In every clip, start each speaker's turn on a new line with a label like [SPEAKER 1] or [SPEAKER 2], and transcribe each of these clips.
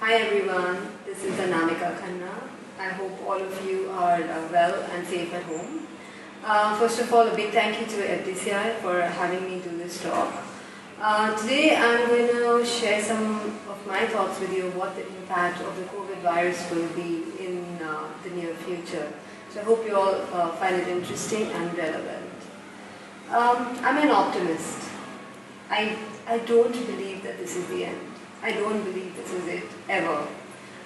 [SPEAKER 1] Hi everyone, this is Anamika Khanna. I hope all of you are well and safe at home. First of all, a big thank you to FDCI for having me do this talk. Today I'm going to share some of my thoughts with you on what the impact of the COVID virus will be in the near future. So I hope you all find it interesting and relevant. I'm an optimist. I don't believe that this is the end. I don't believe this is it, ever.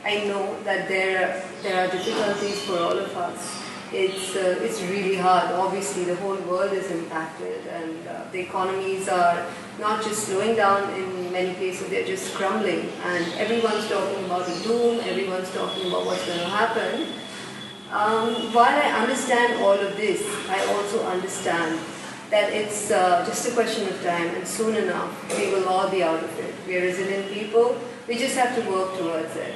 [SPEAKER 1] I know that there are difficulties for all of us. It's really hard. Obviously, the whole world is impacted, and the economies are not just slowing down in many places, they're just crumbling. And everyone's talking about the doom, everyone's talking about what's going to happen. While I understand all of this, I also understand that it's just a question of time, and soon enough we will all be out of it. We are resilient people, we just have to work towards it.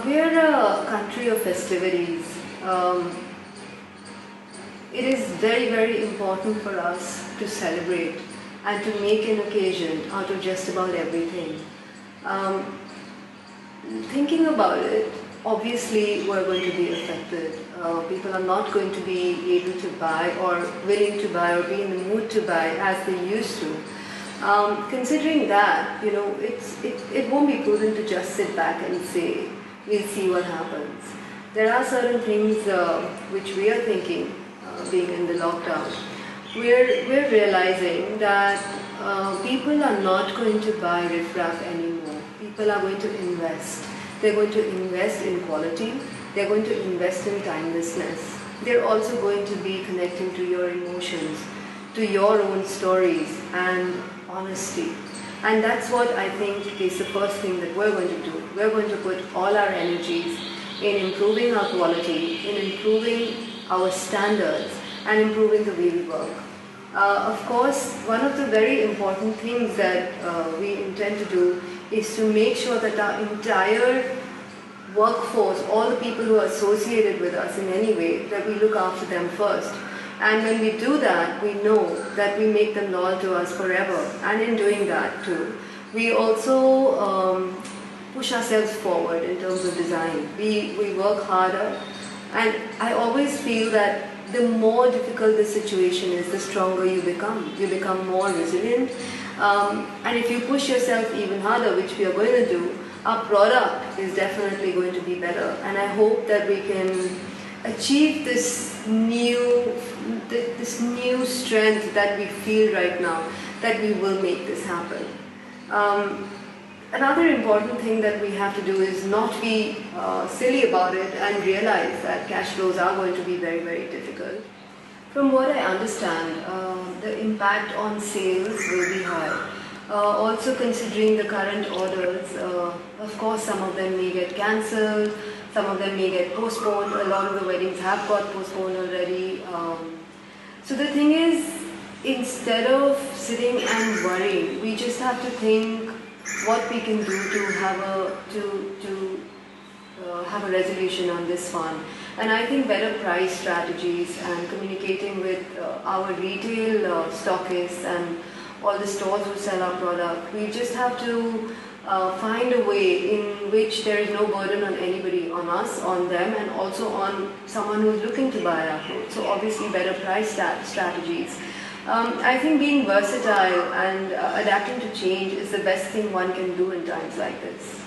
[SPEAKER 1] We're a country of festivities. It is very, very important for us to celebrate and to make an occasion out of just about everything. Thinking about it, obviously we're going to be affected. People are not going to be able to buy or willing to buy or be in the mood to buy as they used to. Considering that, it won't be prudent to just sit back and say, we'll see what happens. There are certain things which we are thinking, being in the lockdown. We're realizing that people are not going to buy riff-raff anymore. People are going to invest. They're going to invest in quality. They're going to invest in timelessness. They're also going to be connecting to your emotions, to your own stories and honesty. And that's what I think is the first thing that we're going to do. We're going to put all our energies in improving our quality, in improving our standards, and improving the way we work. Of course, one of the very important things that we intend to do is to make sure that our entire workforce, all the people who are associated with us in any way, that we look after them first. And when we do that, we know that we make them loyal to us forever. And in doing that too, we also push ourselves forward in terms of design. We work harder. And I always feel that the more difficult the situation is, the stronger you become. You become more resilient. And if you push yourself even harder, which we are going to do, our product is definitely going to be better. And I hope that we can achieve this new strength that we feel right now, that we will make this happen. Another important thing that we have to do is not be silly about it and realize that cash flows are going to be very, very difficult. From what I understand, the impact on sales will be high. Also considering the current orders, of course some of them may get cancelled, some of them may get postponed, a lot of the weddings have got postponed already. So the thing is, instead of sitting and worrying, we just have to think what we can do to have a resolution on this one. And I think better price strategies and communicating with our retail stockists and all the stores who sell our product, we just have to find a way in which there is no burden on anybody, on us, on them, and also on someone who is looking to buy our clothes. So obviously better price strategies. I think being versatile and adapting to change is the best thing one can do in times like this.